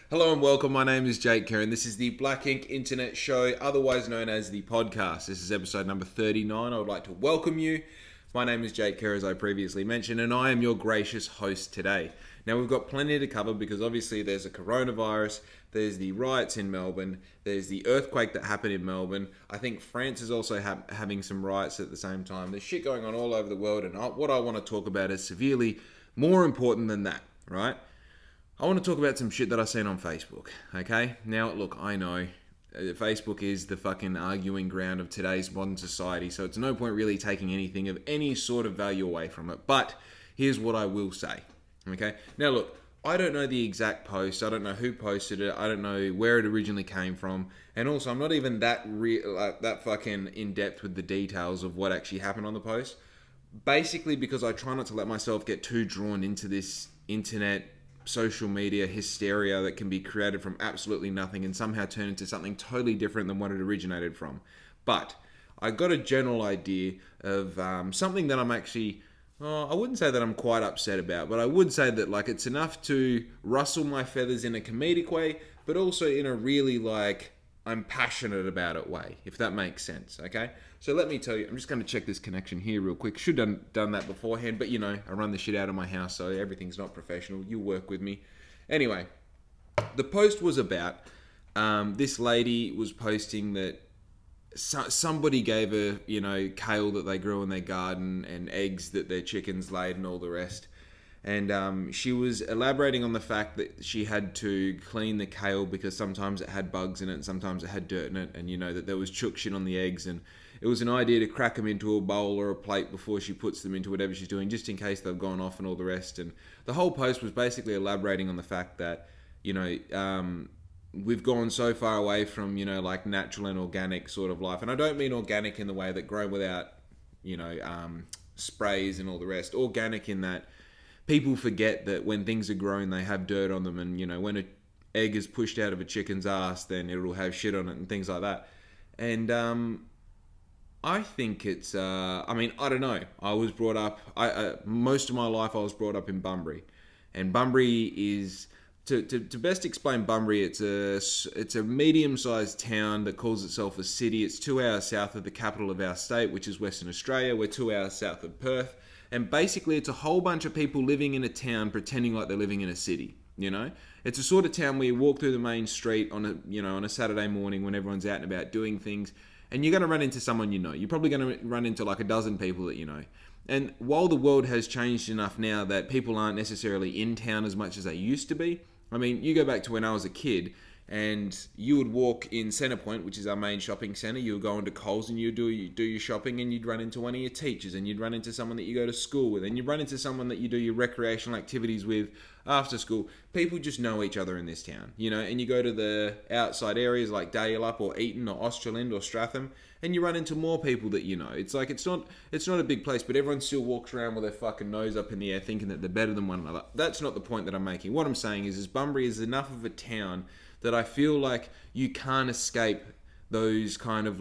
Hello and welcome. My name is Jake Kerr, and this is the Black Ink Internet Show, otherwise known as the podcast. This is episode number 39. I would like to welcome you. My name is Jake Kerr, as I previously mentioned, and I am your gracious host today. Now, we've got plenty to cover because obviously there's a coronavirus, there's the riots in Melbourne, there's the earthquake that happened in Melbourne. I think France is also having some riots at the same time. There's shit going on all over the world, and what I want to talk about is severely more important than that, right? I want to talk about some shit that I've seen on Facebook, okay? Now, look, I know Facebook is the fucking arguing ground of today's modern society, so it's no point really taking anything of any sort of value away from it. But here's what I will say, okay? Now, look, I don't know the exact post. I don't know who posted it. I don't know where it originally came from. And also, I'm not even that fucking in-depth with the details of what actually happened on the post. Basically, because I try not to let myself get too drawn into this internet social media hysteria that can be created from absolutely nothing and somehow turn into something totally different than what it originated from. But I got a general idea of something that I'm actually, I wouldn't say that I'm quite upset about, but I would say that like it's enough to rustle my feathers in a comedic way, but also in a really I'm passionate about it way, if that makes sense, okay? So let me tell you, I'm just going to check this connection here real quick. Should have done that beforehand, but I run the shit out of my house, so everything's not professional. You work with me. Anyway, the post was about, this lady was posting that somebody gave her, kale that they grew in their garden and eggs that their chickens laid and all the rest. And she was elaborating on the fact that she had to clean the kale because sometimes it had bugs in it and sometimes it had dirt in it, and that there was chook shit on the eggs, and it was an idea to crack them into a bowl or a plate before she puts them into whatever she's doing, just in case they've gone off and all the rest. And the whole post was basically elaborating on the fact that we've gone so far away from natural and organic sort of life, and I don't mean organic in the way that grown without sprays and all the rest. Organic in that people forget that when things are grown, they have dirt on them. And, when an egg is pushed out of a chicken's ass, then it'll have shit on it and things like that. And I think it's, I don't know. I was brought up, most of my life I was brought up in Bunbury. And Bunbury is, to best explain Bunbury, it's a medium-sized town that calls itself a city. It's 2 hours south of the capital of our state, which is Western Australia. We're 2 hours south of Perth. And basically, it's a whole bunch of people living in a town pretending like they're living in a city. It's a sort of town where you walk through the main street on a Saturday morning when everyone's out and about doing things, and you're going to run into someone you know. You're probably going to run into like a dozen people that you know. And while the world has changed enough now that people aren't necessarily in town as much as they used to be, you go back to when I was a kid, and you would walk in Centrepoint, which is our main shopping centre. You would go into Coles and you do your shopping, and you'd run into one of your teachers, and you'd run into someone that you go to school with, and you'd run into someone that you do your recreational activities with after school. People just know each other in this town, and you go to the outside areas like Dalyellup or Eton or Australind or Stratham, and you run into more people that you know. It's like it's not a big place, but everyone still walks around with their fucking nose up in the air thinking that they're better than one another. That's not the point that I'm making. What I'm saying is Bunbury is enough of a town that I feel like you can't escape those kind of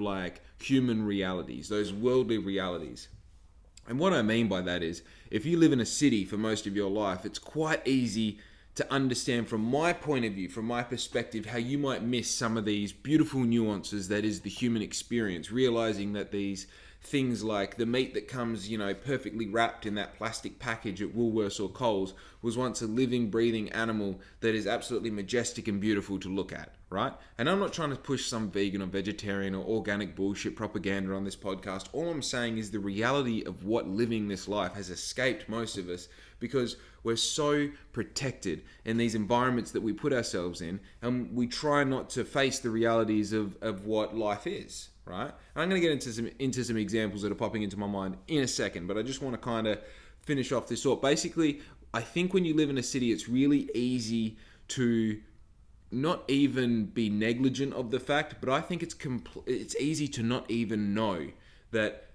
human realities, those worldly realities. And what I mean by that is, if you live in a city for most of your life, it's quite easy to understand from my point of view, from my perspective, how you might miss some of these beautiful nuances that is the human experience, realizing that these things like the meat that comes, perfectly wrapped in that plastic package at Woolworths or Coles was once a living, breathing animal that is absolutely majestic and beautiful to look at, right? And I'm not trying to push some vegan or vegetarian or organic bullshit propaganda on this podcast. All I'm saying is the reality of what living this life has escaped most of us because we're so protected in these environments that we put ourselves in, and we try not to face the realities of what life is. Right? I'm going to get into some examples that are popping into my mind in a second, but I just want to kind of finish off this thought. Basically, I think when you live in a city, it's really easy to not even be negligent of the fact, but I think it's easy to not even know that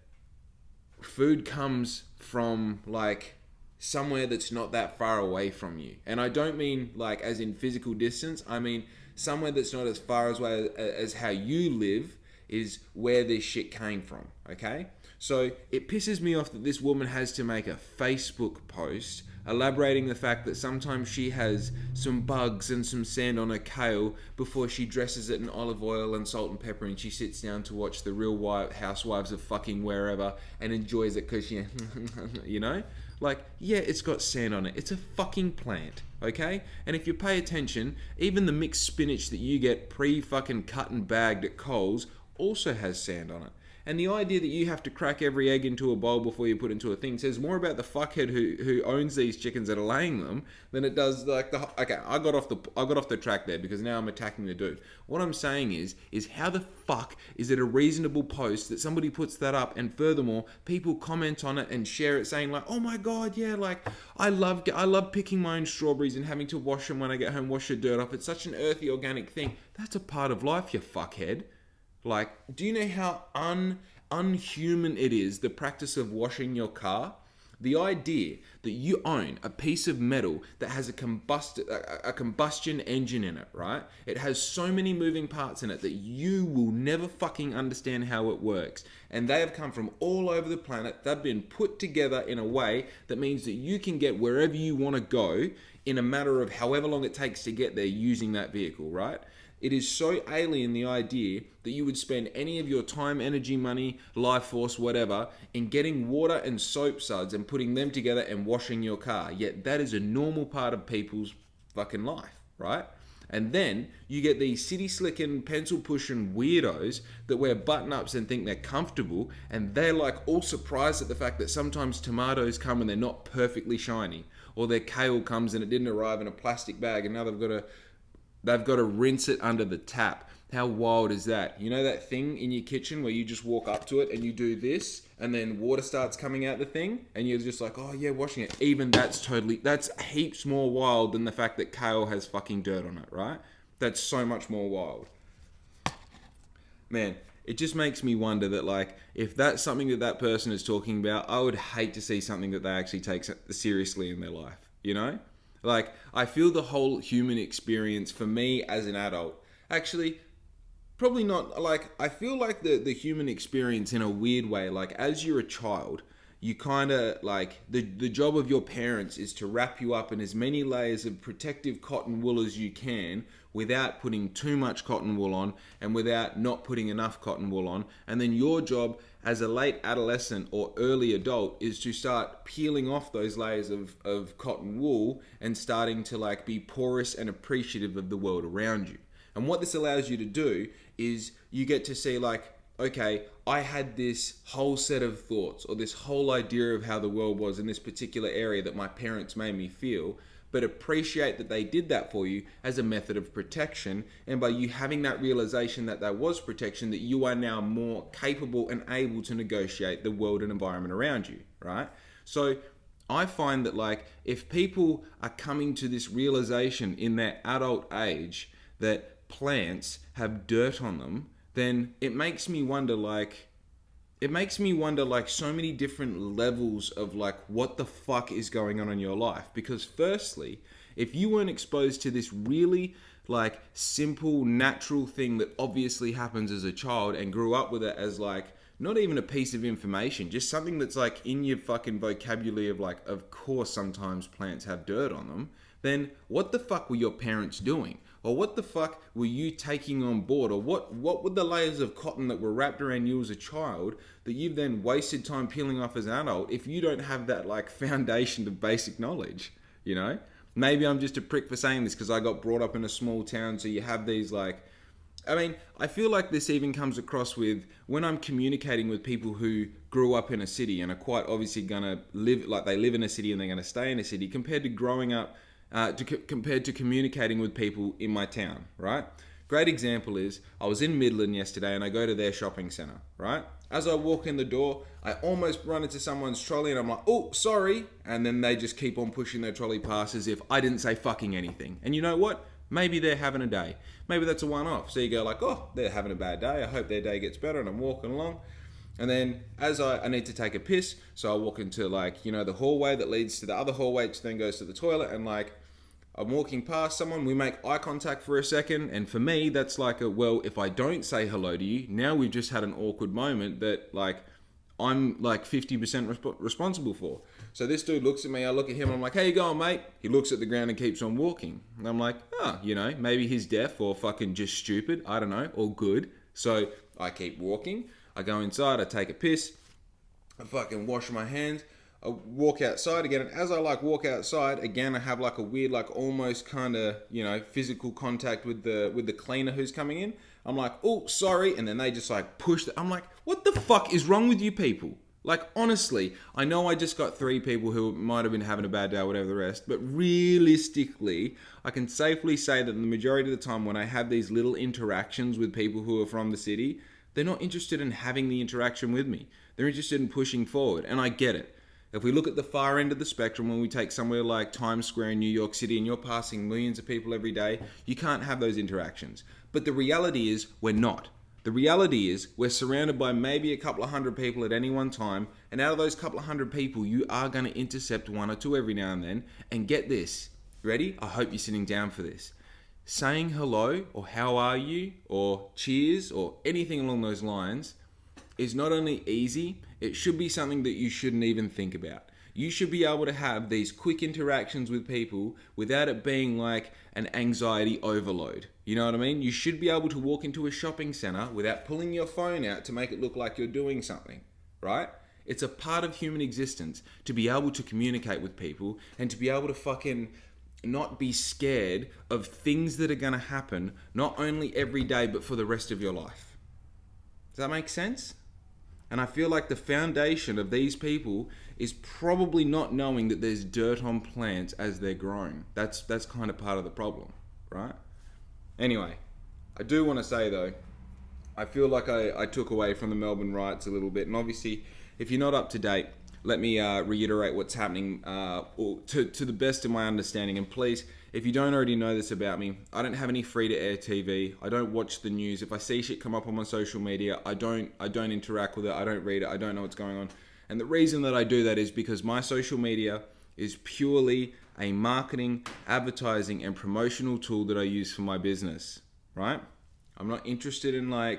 food comes from somewhere that's not that far away from you. And I don't mean as in physical distance. I mean somewhere that's not as far away as how you live is where this shit came from, okay? So it pisses me off that this woman has to make a Facebook post elaborating the fact that sometimes she has some bugs and some sand on her kale before she dresses it in olive oil and salt and pepper, and she sits down to watch the Real Housewives of fucking wherever and enjoys it because she, you know? Like, yeah, it's got sand on it. It's a fucking plant, okay? And if you pay attention, even the mixed spinach that you get pre-fucking cut and bagged at Coles also has sand on it. And the idea that you have to crack every egg into a bowl before you put it into a thing says more about the fuckhead who owns these chickens that are laying them than it does like the... Okay, I got off the track there because now I'm attacking the dude. What I'm saying is how the fuck is it a reasonable post that somebody puts that up, and furthermore, people comment on it and share it saying like, oh my god, yeah, like I love picking my own strawberries and having to wash them when I get home, wash the dirt off. It's such an earthy, organic thing. That's a part of life, you fuckhead. Like, do you know how unhuman it is, the practice of washing your car? The idea that you own a piece of metal that has a combustion engine in it, right? It has so many moving parts in it that you will never fucking understand how it works. And they have come from all over the planet. They've been put together in a way that means that you can get wherever you want to go in a matter of however long it takes to get there using that vehicle, right? It is so alien, the idea that you would spend any of your time, energy, money, life force, whatever, in getting water and soap suds and putting them together and washing your car. Yet that is a normal part of people's fucking life, right? And then you get these city slicking, pencil pushing weirdos that wear button ups and think they're comfortable, and they're like all surprised at the fact that sometimes tomatoes come and they're not perfectly shiny, or their kale comes and it didn't arrive in a plastic bag and now they've got to rinse it under the tap. How wild is that? You know that thing in your kitchen where you just walk up to it and you do this and then water starts coming out the thing and you're just like, oh yeah, washing it. Even that's heaps more wild than the fact that kale has fucking dirt on it, right? That's so much more wild. Man, it just makes me wonder that like, if that's something that person is talking about, I would hate to see something that they actually take seriously in their life, you know? Like, I feel the whole human experience for me as an adult, actually, probably not, like, I feel like the human experience in a weird way, like, as you're a child, you kind of, like, the job of your parents is to wrap you up in as many layers of protective cotton wool as you can without putting too much cotton wool on and without not putting enough cotton wool on. And then your job as a late adolescent or early adult is to start peeling off those layers of cotton wool and starting to like be porous and appreciative of the world around you. And what this allows you to do is you get to see like, okay, I had this whole set of thoughts or this whole idea of how the world was in this particular area that my parents made me feel, but appreciate that they did that for you as a method of protection. And by you having that realization that there was protection, that you are now more capable and able to negotiate the world and environment around you, right? So I find that like, if people are coming to this realization in their adult age that plants have dirt on them, then it makes me wonder like so many different levels of like what the fuck is going on in your life. Because firstly, if you weren't exposed to this really like simple, natural thing that obviously happens as a child and grew up with it as like not even a piece of information, just something that's like in your fucking vocabulary of like, of course sometimes plants have dirt on them, then what the fuck were your parents doing? Or what the fuck were you taking on board? Or what were the layers of cotton that were wrapped around you as a child that you've then wasted time peeling off as an adult if you don't have that like foundation of basic knowledge, you know? Maybe I'm just a prick for saying this because I got brought up in a small town, so you have these like... I mean, I feel like this even comes across with when I'm communicating with people who grew up in a city and are quite obviously gonna live, like they live in a city and they're gonna stay in a city, compared to growing up compared to communicating with people in my town, right? Great example is, I was in Midland yesterday and I go to their shopping center, right? As I walk in the door, I almost run into someone's trolley and I'm like, oh, sorry. And then they just keep on pushing their trolley past as if I didn't say fucking anything. And you know what? Maybe they're having a day. Maybe that's a one-off. So you go like, oh, they're having a bad day. I hope their day gets better. And I'm walking along. And then as I need to take a piss, so I walk into like, you know, the hallway that leads to the other hallway, which then goes to the toilet. And like, I'm walking past someone, we make eye contact for a second. And for me, that's like well, if I don't say hello to you, now we've just had an awkward moment that like, I'm like 50% responsible for. So this dude looks at me, I look at him, I'm like, how you going, mate? He looks at the ground and keeps on walking. And I'm like, maybe he's deaf or fucking just stupid. I don't know, or good. So I keep walking. I go inside, I take a piss. I fucking wash my hands. I walk outside again, and as I walk outside again, I have a weird almost kind of physical contact with the cleaner who's coming in. I'm like, oh, sorry, and then they just push. I'm like, what the fuck is wrong with you people? Honestly, I know I just got 3 people who might have been having a bad day or whatever the rest, but realistically, I can safely say that the majority of the time when I have these little interactions with people who are from the city, they're not interested in having the interaction with me. They're interested in pushing forward, and I get it. If we look at the far end of the spectrum, when we take somewhere like Times Square in New York City and you're passing millions of people every day, you can't have those interactions. But the reality is we're not. The reality is we're surrounded by maybe a couple of hundred people at any one time, and out of those couple of hundred people, you are going to intercept 1 or 2 every now and then. And get this, ready? I hope you're sitting down for this. Saying hello or how are you or cheers or anything along those lines is not only easy, it should be something that you shouldn't even think about. You should be able to have these quick interactions with people without it being like an anxiety overload. You know what I mean? You should be able to walk into a shopping center without pulling your phone out to make it look like you're doing something, right? It's a part of human existence to be able to communicate with people and to be able to fucking not be scared of things that are going to happen, not only every day, but for the rest of your life. Does that make sense? And I feel like the foundation of these people is probably not knowing that there's dirt on plants as they're growing. That's kind of part of the problem, right? Anyway, I do want to say though, I feel like I took away from the Melbourne riots a little bit. And obviously, if you're not up to date, let me reiterate what's happening to the best of my understanding. And please, if you don't already know this about me, I don't have any free-to-air TV. I don't watch the news. If I see shit come up on my social media, I don't interact with it. I don't read it. I don't know what's going on. And the reason that I do that is because my social media is purely a marketing, advertising, and promotional tool that I use for my business, right? I'm not interested in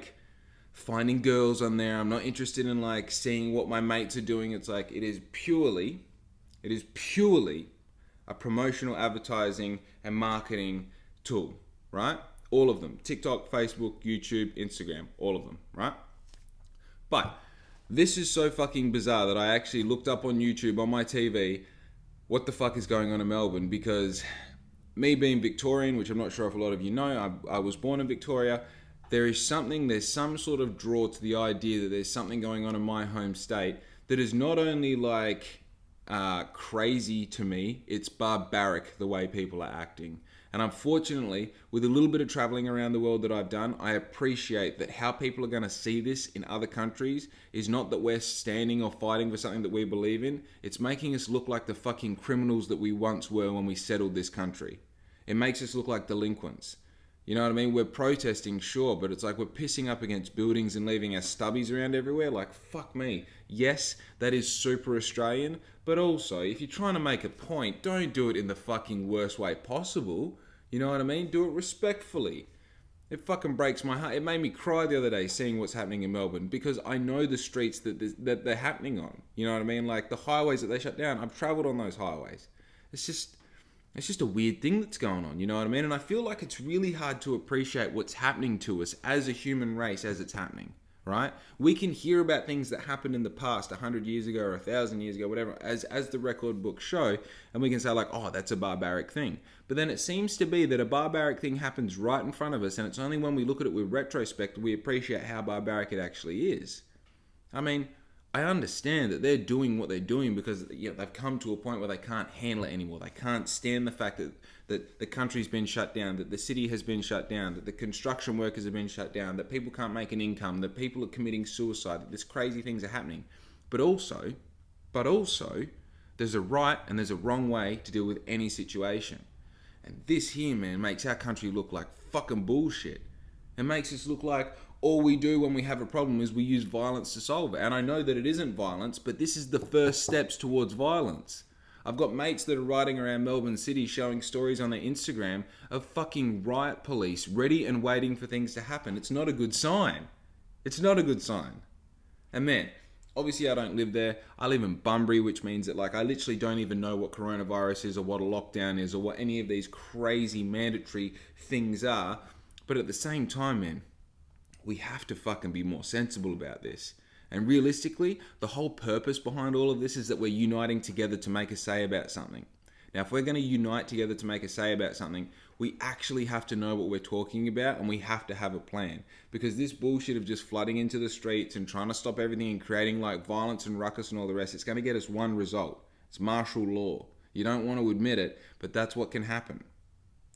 finding girls on there. I'm not interested in seeing what my mates are doing. It's it is purely a promotional advertising and marketing tool, right? All of them. TikTok, Facebook, YouTube, Instagram, all of them, right? But this is so fucking bizarre that I actually looked up on YouTube on my TV what the fuck is going on in Melbourne, because me being Victorian, which I'm not sure if a lot of you know, I was born in Victoria. There's some sort of draw to the idea that there's something going on in my home state that is not only crazy to me, it's barbaric the way people are acting. And unfortunately, with a little bit of traveling around the world that I've done, I appreciate that how people are going to see this in other countries is not that we're standing or fighting for something that we believe in. It's making us look like the fucking criminals that we once were when we settled this country. It makes us look like delinquents. You know what I mean? We're protesting, sure, but it's we're pissing up against buildings and leaving our stubbies around everywhere. Fuck me. Yes, that is super Australian, but also, if you're trying to make a point, don't do it in the fucking worst way possible. You know what I mean? Do it respectfully. It fucking breaks my heart. It made me cry the other day seeing what's happening in Melbourne, because I know the streets that they're happening on. You know what I mean? The highways that they shut down. I've travelled on those highways. It's just a weird thing that's going on, you know what I mean? And I feel like it's really hard to appreciate what's happening to us as a human race as it's happening, right? We can hear about things that happened in the past 100 years ago or 1,000 years ago, whatever, as the record books show, and we can say oh, that's a barbaric thing. But then it seems to be that a barbaric thing happens right in front of us, and it's only when we look at it with retrospect we appreciate how barbaric it actually is. I mean, I understand that they're doing what they're doing because they've come to a point where they can't handle it anymore. They can't stand the fact that the country's been shut down, that the city has been shut down, that the construction workers have been shut down, that people can't make an income, that people are committing suicide, that these crazy things are happening. But also, there's a right and there's a wrong way to deal with any situation. And this here, man, makes our country look like fucking bullshit. It makes us look like all we do when we have a problem is we use violence to solve it. And I know that it isn't violence, but this is the first steps towards violence. I've got mates that are riding around Melbourne City showing stories on their Instagram of fucking riot police ready and waiting for things to happen. It's not a good sign. It's not a good sign. And man, Obviously, I don't live there. I live in Bunbury, which means that like I literally don't even know what coronavirus is or what a lockdown is or what any of these crazy mandatory things are. But at the same time, man, we have to fucking be more sensible about this. And realistically, the whole purpose behind all of this is that we're uniting together to make a say about something. Now, if we're going to unite together to make a say about something, we actually have to know what we're talking about and we have to have a plan. Because this bullshit of just flooding into the streets and trying to stop everything and creating like violence and ruckus and all the rest, it's going to get us one result. It's martial law. You don't want to admit it, but that's what can happen.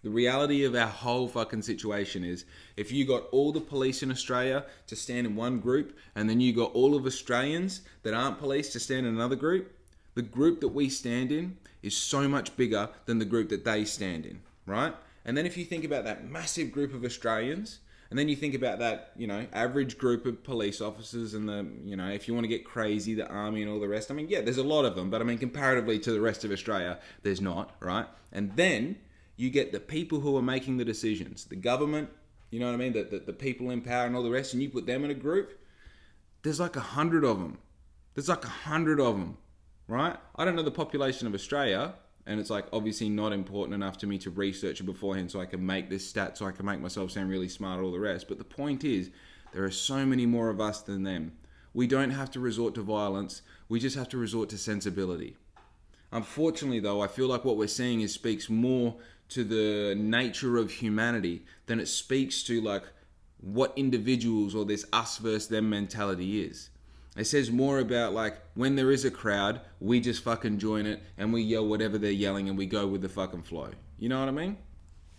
The reality of our whole fucking situation is if you got all the police in Australia to stand in one group and then you got all of Australians that aren't police to stand in another group, the group that we stand in is so much bigger than the group that they stand in, right? And then if you think about that massive group of Australians, and then you think about that, you know, average group of police officers and the, you know, if you want to get crazy, the army and all the rest. I mean, yeah, there's a lot of them, but I mean, comparatively to the rest of Australia, there's not, right? And then you get the people who are making the decisions, the government, you know what I mean? The people in power and all the rest, and you put them in a group, there's like 100 of them. There's like 100 of them, right? I don't know the population of Australia, and it's like obviously not important enough to me to research it beforehand so I can make this stat, so I can make myself sound really smart, all the rest. But the point is, there are so many more of us than them. We don't have to resort to violence. We just have to resort to sensibility. Unfortunately, though, I feel like what we're seeing speaks more to the nature of humanity than it speaks to like what individuals or this us versus them mentality is. It says more about like when there is a crowd, we just fucking join it and we yell whatever they're yelling and we go with the fucking flow. You know what I mean?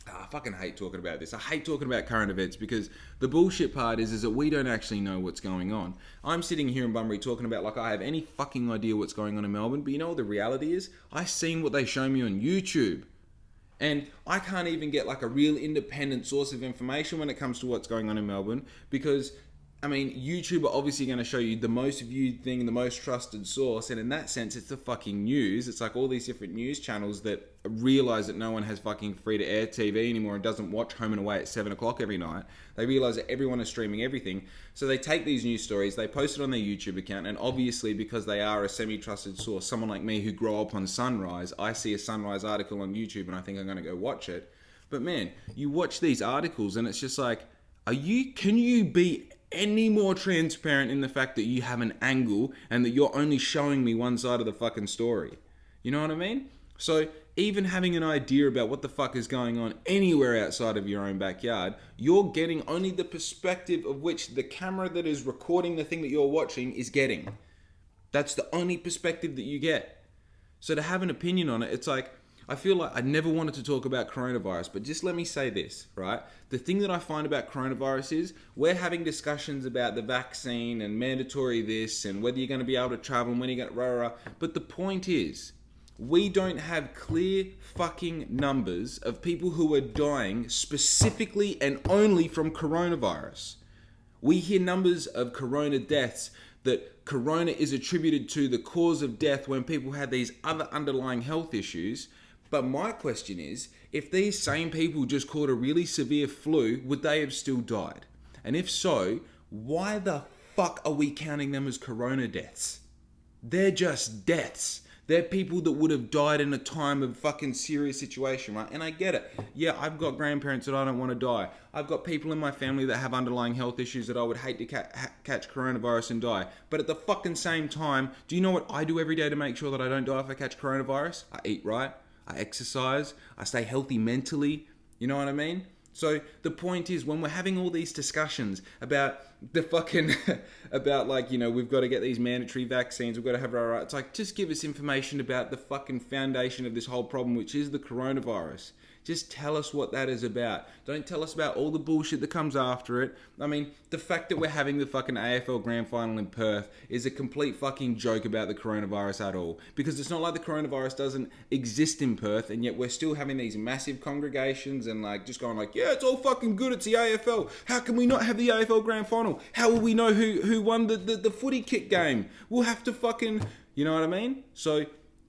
I fucking hate talking about this. I hate talking about current events because the bullshit part is that we don't actually know what's going on. I'm sitting here in Bunbury talking about like I have any fucking idea what's going on in Melbourne, but you know what the reality is? I've seen what they show me on YouTube. And I can't even get like a real independent source of information when it comes to what's going on in Melbourne because, I mean, YouTube are obviously going to show you the most viewed thing, the most trusted source. And in that sense, it's the fucking news. It's like all these different news channels that realize that no one has fucking free to air TV anymore and doesn't watch Home and Away at 7 o'clock every night. They realize that everyone is streaming everything. So they take these news stories, they post it on their YouTube account. And obviously, because they are a semi-trusted source, someone like me who grew up on Sunrise, I see a Sunrise article on YouTube and I think I'm going to go watch it. But man, you watch these articles and it's just like, can you be any more transparent in the fact that you have an angle and that you're only showing me one side of the fucking story? You know what I mean? So even having an idea about what the fuck is going on anywhere outside of your own backyard, you're getting only the perspective of which the camera that is recording the thing that you're watching is getting. That's the only perspective that you get. So to have an opinion on it, it's like, I feel like I never wanted to talk about coronavirus, but just let me say this, right? The thing that I find about coronavirus is we're having discussions about the vaccine and mandatory this and whether you're going to be able to travel and when you're going to but the point is, we don't have clear fucking numbers of people who are dying specifically and only from coronavirus. We hear numbers of corona deaths that corona is attributed to the cause of death when people had these other underlying health issues. But my question is, if these same people just caught a really severe flu, would they have still died? And if so, why the fuck are we counting them as corona deaths? They're just deaths. They're people that would have died in a time of fucking serious situation, right? And I get it. Yeah, I've got grandparents that I don't want to die. I've got people in my family that have underlying health issues that I would hate to catch coronavirus and die. But at the fucking same time, do you know what I do every day to make sure that I don't die if I catch coronavirus? I eat right. I exercise. I stay healthy mentally. You know what I mean? So the point is, when we're having all these discussions about the fucking, about like, you know, we've got to get these mandatory vaccines, we've got to have our rights, like, just give us information about the fucking foundation of this whole problem, which is the coronavirus. Just tell us what that is about. Don't tell us about all the bullshit that comes after it. I mean, the fact that we're having the fucking AFL Grand Final in Perth is a complete fucking joke about the coronavirus at all. Because it's not like the coronavirus doesn't exist in Perth, and yet we're still having these massive congregations and like just going like, yeah, it's all fucking good, it's the AFL. How can we not have the AFL Grand Final? How will we know who won the footy kick game? We'll have to fucking, you know what I mean? So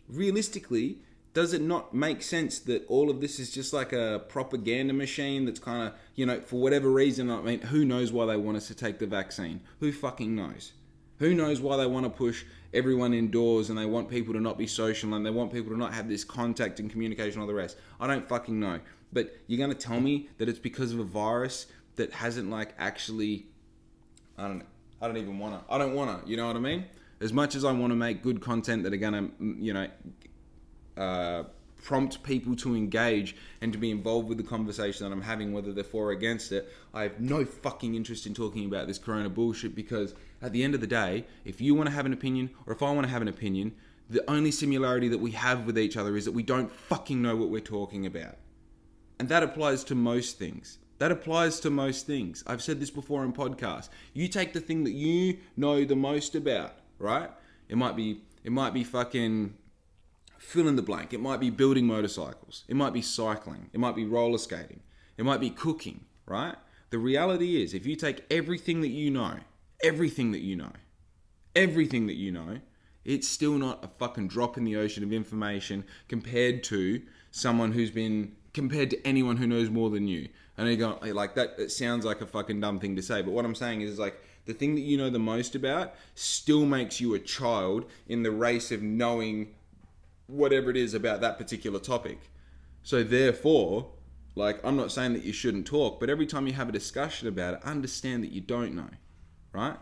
realistically, does it not make sense that all of this is just like a propaganda machine that's kind of, you know, for whatever reason, I mean, who knows why they want us to take the vaccine? Who fucking knows? Who knows why they want to push everyone indoors and they want people to not be social and they want people to not have this contact and communication and all the rest. I don't fucking know. But you're going to tell me that it's because of a virus that hasn't like actually, I don't want to, you know what I mean? As much as I want to make good content that are going to, prompt people to engage and to be involved with the conversation that I'm having, whether they're for or against it, I have no fucking interest in talking about this corona bullshit, because at the end of the day, if you want to have an opinion or if I want to have an opinion, the only similarity that we have with each other is that we don't fucking know what we're talking about. And that applies to most things. I've said this before in podcasts. You take the thing that you know the most about, right? It might be fucking fill in the blank. It might be building motorcycles. It might be cycling. It might be roller skating. It might be cooking, right? The reality is, if you take everything that you know, it's still not a fucking drop in the ocean of information compared to anyone who knows more than you. And you go, like, that, it sounds like a fucking dumb thing to say, but what I'm saying is, like, the thing that you know the most about still makes you a child in the race of knowing whatever it is about that particular topic. So therefore, like, I'm not saying that you shouldn't talk, but every time you have a discussion about it, understand that you don't know, right?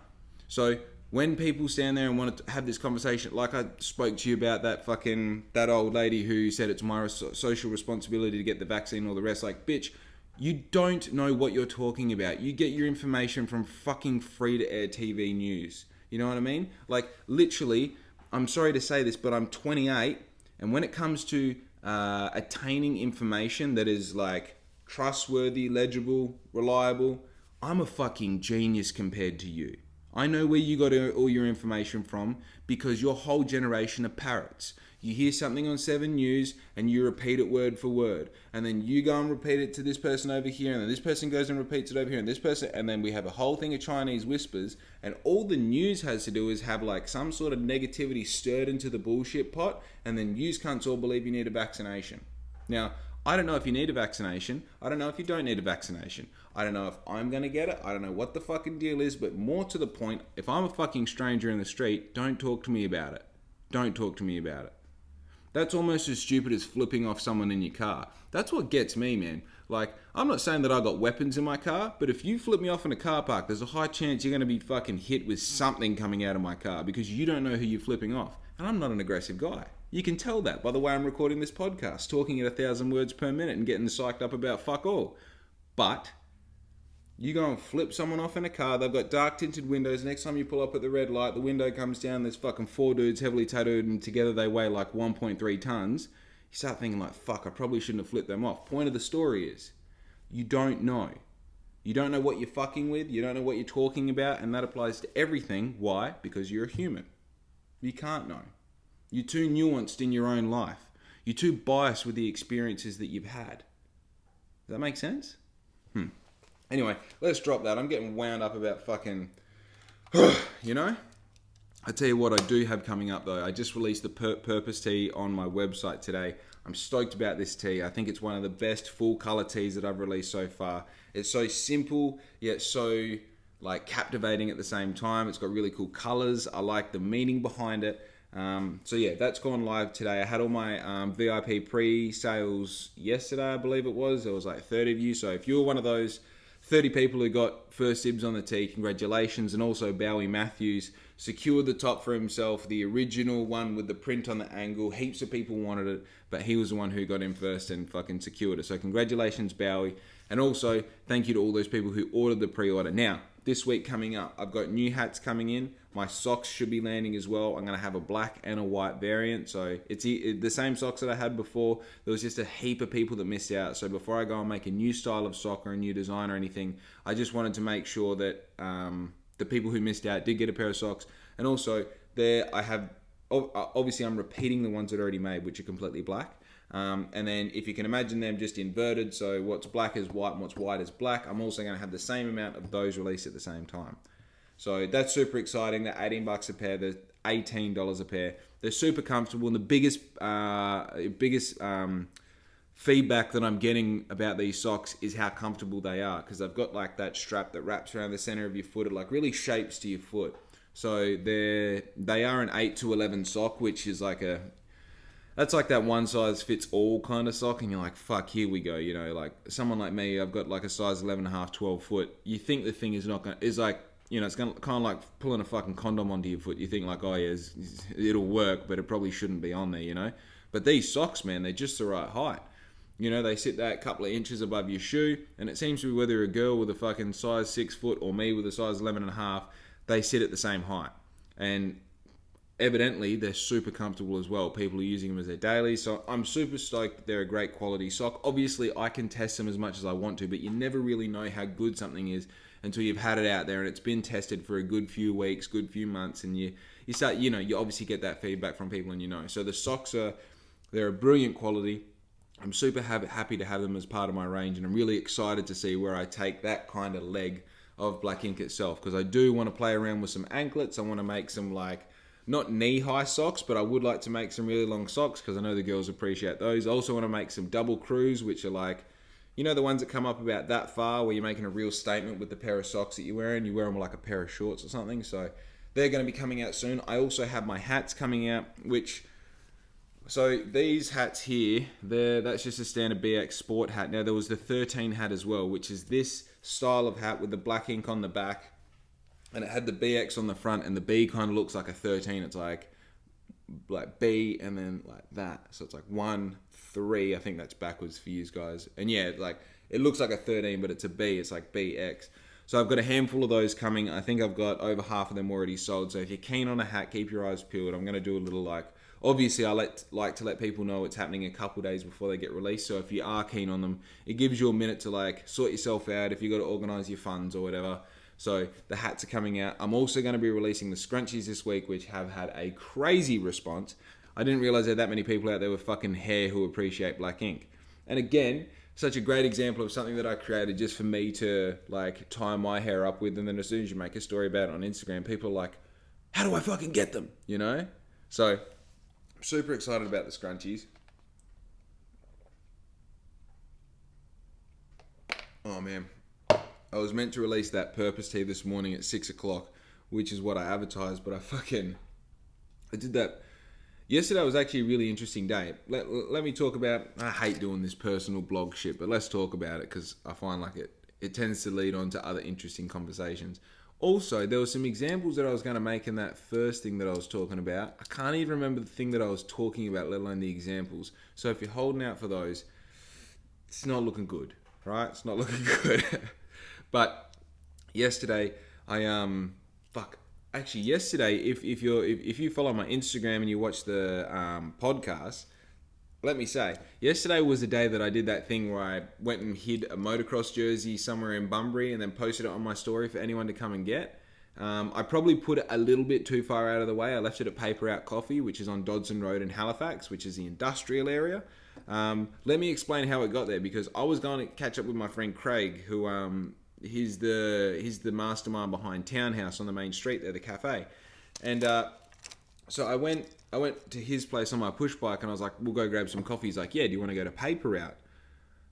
So when people stand there and want to have this conversation, like I spoke to you about that old lady who said it's my social responsibility to get the vaccine and all the rest, like, bitch, you don't know what you're talking about. You get your information from fucking free-to-air TV news. You know what I mean? Like, literally, I'm sorry to say this, but I'm 28, and when it comes to attaining information that is, like, trustworthy, legible, reliable, I'm a fucking genius compared to you. I know where you got all your information from because your whole generation are parrots. You hear something on 7 News and you repeat it word for word. And then you go and repeat it to this person over here, and then this person goes and repeats it over here, and this person, and then we have a whole thing of Chinese whispers, and all the news has to do is have like some sort of negativity stirred into the bullshit pot, and then yous cunts all believe you need a vaccination. Now, I don't know if you need a vaccination. I don't know if you don't need a vaccination. I don't know if I'm going to get it. I don't know what the fucking deal is, but more to the point, if I'm a fucking stranger in the street, don't talk to me about it. Don't talk to me about it. That's almost as stupid as flipping off someone in your car. That's what gets me, man. Like, I'm not saying that I got weapons in my car, but if you flip me off in a car park, there's a high chance you're going to be fucking hit with something coming out of my car because you don't know who you're flipping off. And I'm not an aggressive guy. You can tell that by the way I'm recording this podcast, talking at 1,000 words per minute and getting psyched up about fuck all. But you go and flip someone off in a car, they've got dark tinted windows, next time you pull up at the red light, the window comes down, there's fucking 4 dudes heavily tattooed and together they weigh like 1.3 tons. You start thinking like, fuck, I probably shouldn't have flipped them off. Point of the story is, you don't know. You don't know what you're fucking with, you don't know what you're talking about, and that applies to everything. Why? Because you're a human. You can't know. You're too nuanced in your own life. You're too biased with the experiences that you've had. Does that make sense? Anyway, let's drop that. I'm getting wound up about fucking, you know? I tell you what I do have coming up though. I just released the Purpose tee on my website today. I'm stoked about this tee. I think it's one of the best full color tees that I've released so far. It's so simple, yet so like captivating at the same time. It's got really cool colors. I like the meaning behind it. So yeah, that's gone live today. I had all my VIP pre-sales yesterday, I believe it was. There was like 30 of you. So if you're one of those 30 people who got first dibs on the tee, congratulations. And also Bowie Matthews secured the top for himself, the original one with the print on the angle. Heaps of people wanted it, but he was the one who got in first and fucking secured it. So congratulations, Bowie. And also thank you to all those people who ordered the pre-order. Now, this week coming up, I've got new hats coming in. My socks should be landing as well. I'm going to have a black and a white variant. So it's the same socks that I had before. There was just a heap of people that missed out. So before I go and make a new style of sock or a new design or anything, I just wanted to make sure that the people who missed out did get a pair of socks. And also there I have, obviously I'm repeating the ones that are already made, which are completely black. And then if you can imagine them just inverted, so what's black is white and what's white is black, I'm also going to have the same amount of those released at the same time. So that's super exciting. They're $18 a pair. They're $18 a pair. They're super comfortable. And the biggest feedback that I'm getting about these socks is how comfortable they are, because they've got like that strap that wraps around the center of your foot. It like really shapes to your foot. So they are an 8 to 11 sock, which is that's like that one size fits all kind of sock, and you're like, fuck, here we go. Like someone like me, I've got like a size 11 and a half, 12 foot. You think the thing is it's like, it's gonna kind of like pulling a fucking condom onto your foot. You think like, oh yeah, it'll work, but it probably shouldn't be on there, But these socks, man, they're just the right height. They sit that couple of inches above your shoe, and it seems to be whether a girl with a fucking size 6 foot or me with a size 11 and a half, they sit at the same height. And evidently, they're super comfortable as well. People are using them as their daily, so I'm super stoked that they're a great quality sock. Obviously, I can test them as much as I want to, but you never really know how good something is until you've had it out there and it's been tested for a good few weeks, good few months, and you start, you obviously get that feedback from people, and So the socks they're a brilliant quality. I'm super happy to have them as part of my range, and I'm really excited to see where I take that kind of leg of Black Ink itself, because I do want to play around with some anklets. I want to make some not knee-high socks, but I would like to make some really long socks because I know the girls appreciate those. I also want to make some double crews, which are the ones that come up about that far, where you're making a real statement with the pair of socks that you're wearing. You wear them like a pair of shorts or something. So they're going to be coming out soon. I also have my hats coming out, so these hats here, that's just a standard BX Sport hat. Now there was the 13 hat as well, which is this style of hat with the black ink on the back, and it had the BX on the front, and the B kind of looks like a 13. It's like B and then like that. So it's like 1, 3. I think that's backwards for you guys. And yeah, it looks like a 13, but it's a B. It's like BX. So I've got a handful of those coming. I think I've got over half of them already sold. So if you're keen on a hat, keep your eyes peeled. I'm going to do a little obviously I like to let people know it's happening a couple days before they get released. So if you are keen on them, it gives you a minute to sort yourself out if you got to organize your funds or whatever. So the hats are coming out. I'm also going to be releasing the scrunchies this week, which have had a crazy response. I didn't realize there are that many people out there with fucking hair who appreciate Black Ink. And again, such a great example of something that I created just for me to tie my hair up with. And then as soon as you make a story about it on Instagram, people are like, how do I fucking get them? So I'm super excited about the scrunchies. Oh man. I was meant to release that purpose tee this morning at 6 o'clock, which is what I advertised, but I did that. Yesterday was actually a really interesting day. Let me talk about, I hate doing this personal blog shit, but let's talk about it because I find it tends to lead on to other interesting conversations. Also, there were some examples that I was going to make in that first thing that I was talking about. I can't even remember the thing that I was talking about, let alone the examples. So if you're holding out for those, it's not looking good, right? It's not looking good. But yesterday, yesterday, if you follow my Instagram and you watch the podcast, let me say, yesterday was the day that I did that thing where I went and hid a motocross jersey somewhere in Bunbury and then posted it on my story for anyone to come and get. I probably put it a little bit too far out of the way. I left it at Paper Out Coffee, which is on Dodson Road in Halifax, which is the industrial area. Let me explain how it got there, because I was going to catch up with my friend Craig, who he's the mastermind behind Townhouse on the main street there, the cafe. And so I went to his place on my push bike, and I was like, we'll go grab some coffee. He's like, yeah, do you want to go to Paper Out?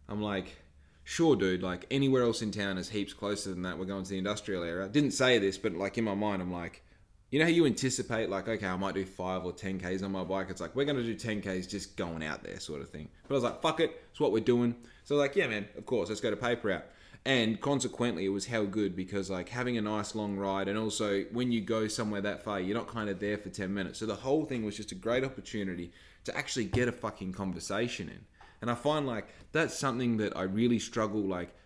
I'm like, sure, dude. Anywhere else in town is heaps closer than that. We're going to the industrial area. I didn't say this, but in my mind, I'm like, you know how you anticipate, okay, I might do 5 or 10 Ks on my bike. It's we're going to do 10 Ks just going out there sort of thing. But I was like, fuck it. It's what we're doing. So I was like, yeah, man, of course, let's go to Paper Out. And consequently, it was hell good, because having a nice long ride, and also when you go somewhere that far, you're not kind of there for 10 minutes. So the whole thing was just a great opportunity to actually get a fucking conversation in. And I find that's something that I really struggle.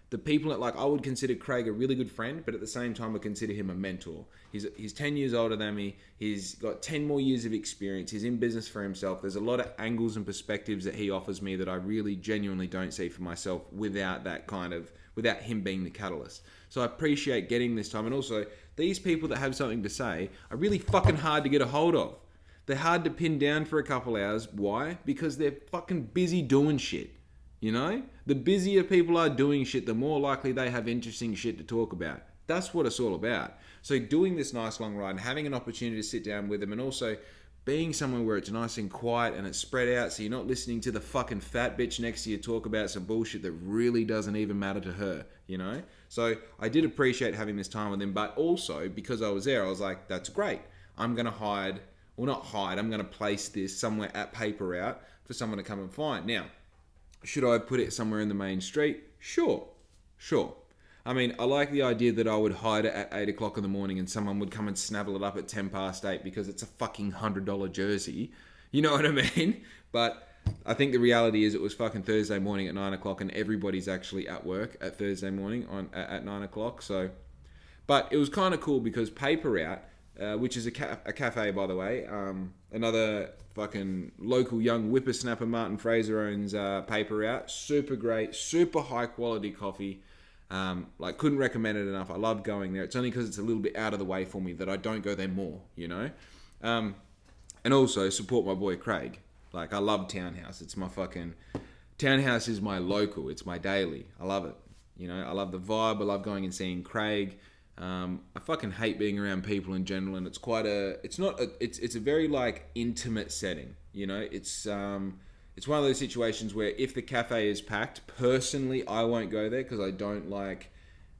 The people that I would consider Craig a really good friend, but at the same time I consider him a mentor. He's 10 years older than me. He's got 10 more years of experience. He's in business for himself. There's a lot of angles and perspectives that he offers me that I really genuinely don't see for myself without him being the catalyst. So I appreciate getting this time. And also, these people that have something to say are really fucking hard to get a hold of. They're hard to pin down for a couple hours. Why? Because they're fucking busy doing shit. The busier people are doing shit, the more likely they have interesting shit to talk about. That's what it's all about. So doing this nice long ride and having an opportunity to sit down with them, and also being somewhere where it's nice and quiet and it's spread out, so you're not listening to the fucking fat bitch next to you talk about some bullshit that really doesn't even matter to her, you know? So I did appreciate having this time with him, but also because I was there, I was like, that's great. I'm going to I'm going to place this somewhere at Paper Out for someone to come and find. Now, should I put it somewhere in the main street? Sure. I mean, I like the idea that I would hide it at 8 o'clock in the morning and someone would come and snavel it up at 10 past 8 because it's a fucking $100 jersey. You know what I mean? But I think the reality is it was fucking Thursday morning at 9 o'clock and everybody's actually at work at Thursday morning at 9 o'clock. So, but it was kind of cool because Paper Out, which is a cafe, by the way, another fucking local young whippersnapper, Martin Fraser, owns Paper Out. Super great, super high quality coffee. Couldn't recommend it enough. I love going there. It's only because it's a little bit out of the way for me that I don't go there more, you know? And also support my boy Craig. Like, I love Townhouse. It's my fucking... Townhouse is my local. It's my daily. I love it. You know, I love the vibe. I love going and seeing Craig. I fucking hate being around people in general, and it's quite a... It's a very, like, intimate setting, you know? It's one of those situations where if the cafe is packed, personally, I won't go there because I don't like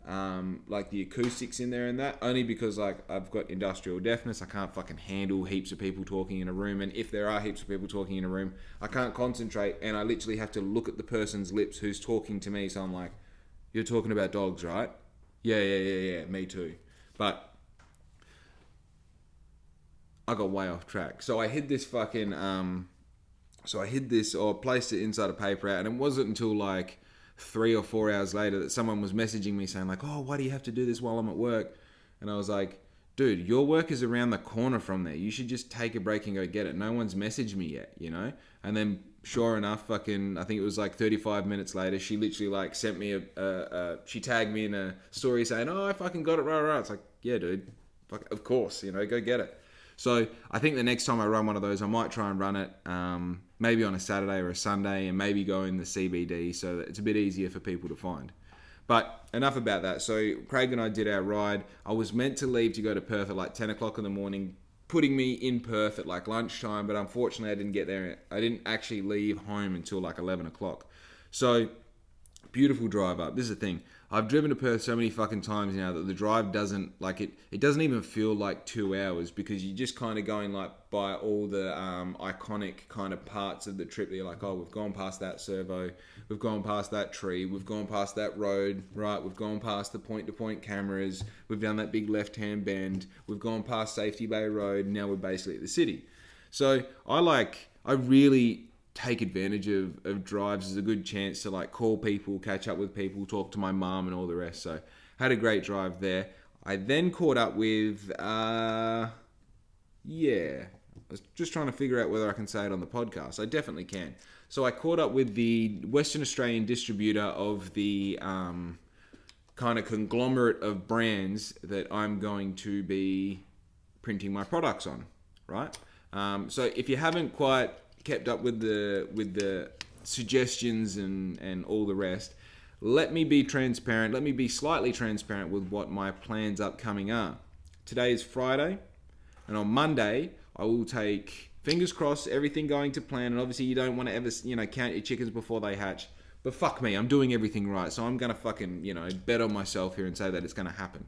the acoustics in there and that. Only because like I've got industrial deafness, I can't fucking handle heaps of people talking in a room. And if there are heaps of people talking in a room, I can't concentrate, and I literally have to look at the person's lips who's talking to me. So I'm like, "You're talking about dogs, right? Yeah. Me too." But I got way off track. So I hid this fucking placed it inside a Paper Out, and it wasn't until like 3 or 4 hours later that someone was messaging me saying like, "Oh, why do you have to do this while I'm at work?" And I was like, "Dude, your work is around the corner from there. You should just take a break and go get it. No one's messaged me yet, you know?" And then sure enough, I think it was like 35 minutes later, she literally like sent me she tagged me in a story saying, "Oh, I fucking got it right." It's like, yeah, dude, fuck, of course, you know, go get it. So I think the next time I run one of those, I might try and run it maybe on a Saturday or a Sunday, and maybe go in the CBD so that it's a bit easier for people to find. But enough about that. So Craig and I did our ride. I was meant to leave to go to Perth at like 10 o'clock in the morning, putting me in Perth at like lunchtime, but unfortunately I didn't get there. I didn't actually leave home until like 11 o'clock. So beautiful drive up. This is the thing. I've driven to Perth so many fucking times now that the drive doesn't like it doesn't even feel like 2 hours, because you're just kind of going like by all the iconic kind of parts of the trip. You're like, oh, we've gone past that servo, we've gone past that tree, we've gone past that road, right? We've gone past the point-to-point cameras, we've done that big left-hand bend, we've gone past Safety Bay Road, and now we're basically at the city. So I really take advantage of drives as a good chance to like call people, catch up with people, talk to my mum and all the rest. So had a great drive there. I then caught up with I was just trying to figure out whether I can say it on the podcast. I definitely can. So I caught up with the Western Australian distributor of the kind of conglomerate of brands that I'm going to be printing my products on, right? So if you haven't quite kept up with the suggestions and all the rest, let me be transparent. Let me be slightly transparent with what my plans upcoming are. Today is Friday, and on Monday I will take, fingers crossed, everything going to plan. And obviously you don't want to ever, count your chickens before they hatch. But fuck me, I'm doing everything right, so I'm gonna fucking, bet on myself here and say that it's gonna happen.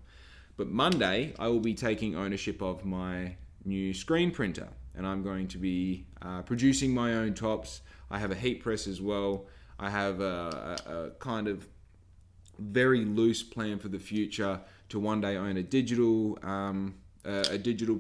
But Monday I will be taking ownership of my new screen printer, and I'm going to be producing my own tops. I have a heat press as well. I have a kind of very loose plan for the future to one day own a digital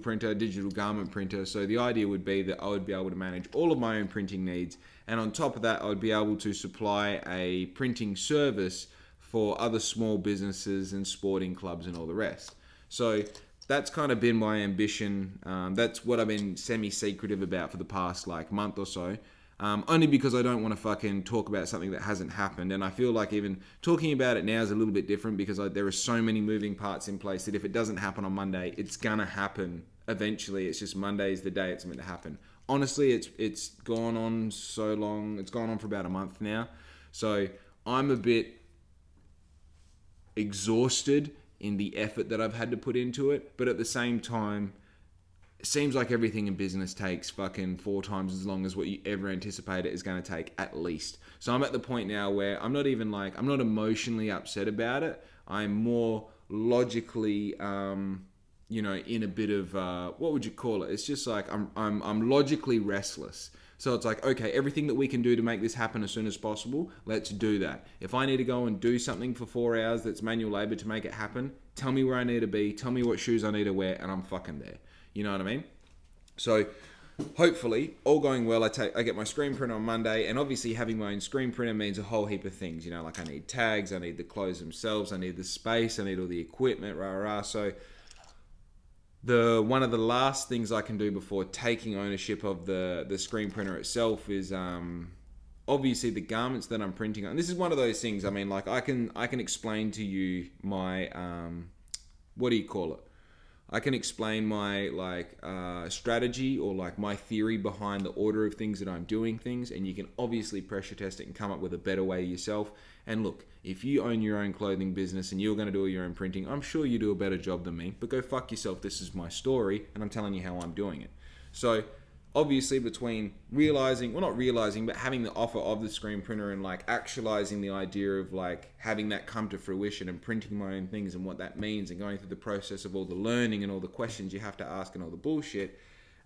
printer, digital garment printer. So the idea would be that I would be able to manage all of my own printing needs, and on top of that I would be able to supply a printing service for other small businesses and sporting clubs and all the rest. So that's kind of been my ambition. That's what I've been semi-secretive about for the past like month or so. Only because I don't want to fucking talk about something that hasn't happened. And I feel like even talking about it now is a little bit different, because there are so many moving parts in place that if it doesn't happen on Monday, it's gonna happen eventually. It's just Monday is the day it's meant to happen. Honestly, it's gone on so long. It's gone on for about a month now. So I'm a bit exhausted in the effort that I've had to put into it, but at the same time, it seems like everything in business takes fucking 4 times as long as what you ever anticipate it is going to take, at least. So I'm at the point now where I'm not emotionally upset about it. I'm more logically, in a bit of, what would you call it? It's just like I'm logically restless. So it's like, okay, everything that we can do to make this happen as soon as possible, let's do that. If I need to go and do something for 4 hours that's manual labor to make it happen, tell me where I need to be, tell me what shoes I need to wear, and I'm fucking there. You know what I mean? So hopefully, all going well, I get my screen printer on Monday, and obviously having my own screen printer means a whole heap of things. You know, like I need tags, I need the clothes themselves, I need the space, I need all the equipment, So one of the last things I can do before taking ownership of the screen printer itself is obviously the garments that I'm printing on. And this is one of those things. I mean, like I can explain to you my what do you call it? I can explain my strategy or like my theory behind the order of things that I'm doing things, and you can obviously pressure test it and come up with a better way yourself. And look, if you own your own clothing business and you're going to do all your own printing, I'm sure you do a better job than me, but go fuck yourself. This is my story and I'm telling you how I'm doing it. So obviously between not realizing, but having the offer of the screen printer and like actualizing the idea of like having that come to fruition and printing my own things and what that means and going through the process of all the learning and all the questions you have to ask and all the bullshit,